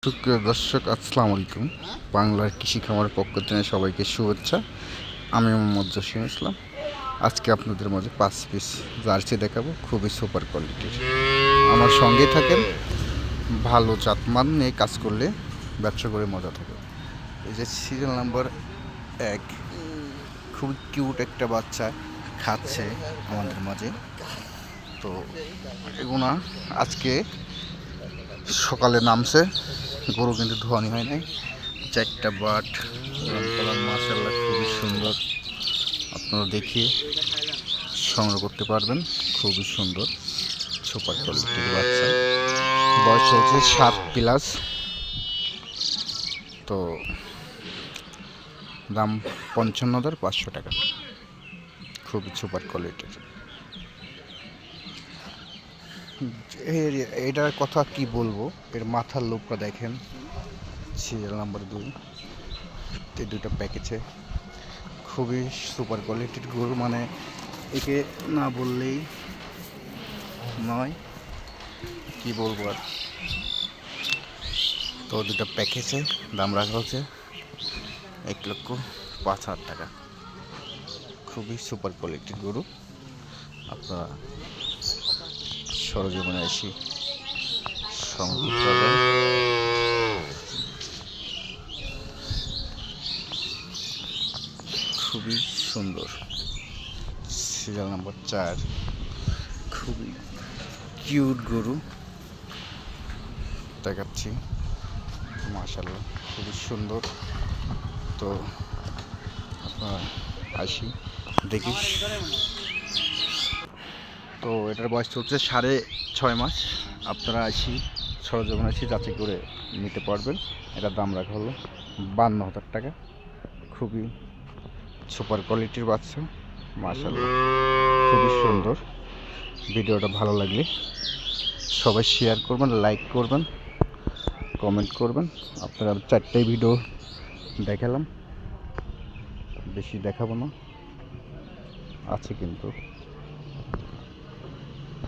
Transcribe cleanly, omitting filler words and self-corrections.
সুপ্রিয় দর্শক, আসসালামু আলাইকুম। বাংলার কৃষি খামারের পক্ষ থেকে সবাইকে শুভেচ্ছা। আমি মোহাম্মদ জসিম ইসলাম। আজকে আপনাদের মাঝে 5 পিস জার্সি দেখাবো, খুবই সুপার কোয়ালিটির। আমার সঙ্গে থাকেন। ভালো জাতমান নিয়ে কাজ করলে ব্যবসা করে মজা থাকে। এই যে সিরিয়াল নাম্বার 1, খুব কিউট একটা বাচ্চা খাচ্ছে আমাদের মাঝে। তো এগুনা আজকে সকালে নামছে, গরু কিন্তু ধোয়ানি হয় নাই। চারটা বাট কালার মাশাআল্লাহ খুবই সুন্দর, আপনারা দেখিয়ে সংগ্রহ করতে পারবেন। খুবই সুন্দর সুপার কোয়ালিটির বাচ্চা, বয়স চলছে 7+। তো দাম 55,500 টাকা, খুবই সুপার কোয়ালিটির। এটার কথা কি বলবো, এর মাথার লোকটা দেখেন। সিরিয়াল নাম্বার 2, এই দুটো প্যাকেজে খুবই সুপার কোয়ালিটির গরু, মানে একে না বললেই নয়, কি বলবো আর। তো দুটো প্যাকেজে দাম রাখা হচ্ছে 1,05,000 টাকা। খুবই সুপার কোয়ালিটির গরু, আপনারা সরজীবনে এসে সংগ্রহ করবেন। খুবই সুন্দর। সিরিয়াল নাম্বার 4, খুবই কিউট গরু দেখাচ্ছি, মাশাআল্লাহ খুবই সুন্দর। তো আপনারা আসি দেখি। তো এটার বয়স চলছে 6.5 মাস। আপনারা আসি সরজমিনে আসি যাচাই করে নিতে পারবেন। এটার দাম রাখা হলো 52,000 টাকা। খুবই সুপার কোয়ালিটির বাচ্চা, মাশাআল্লাহ খুবই সুন্দর। ভিডিওটা ভালো লাগলে সবাই শেয়ার করবেন, লাইক করবেন, কমেন্ট করবেন। আপনারা 4টাই ভিডিও দেখালাম, বেশি দেখাবো না, আছে কিন্তু।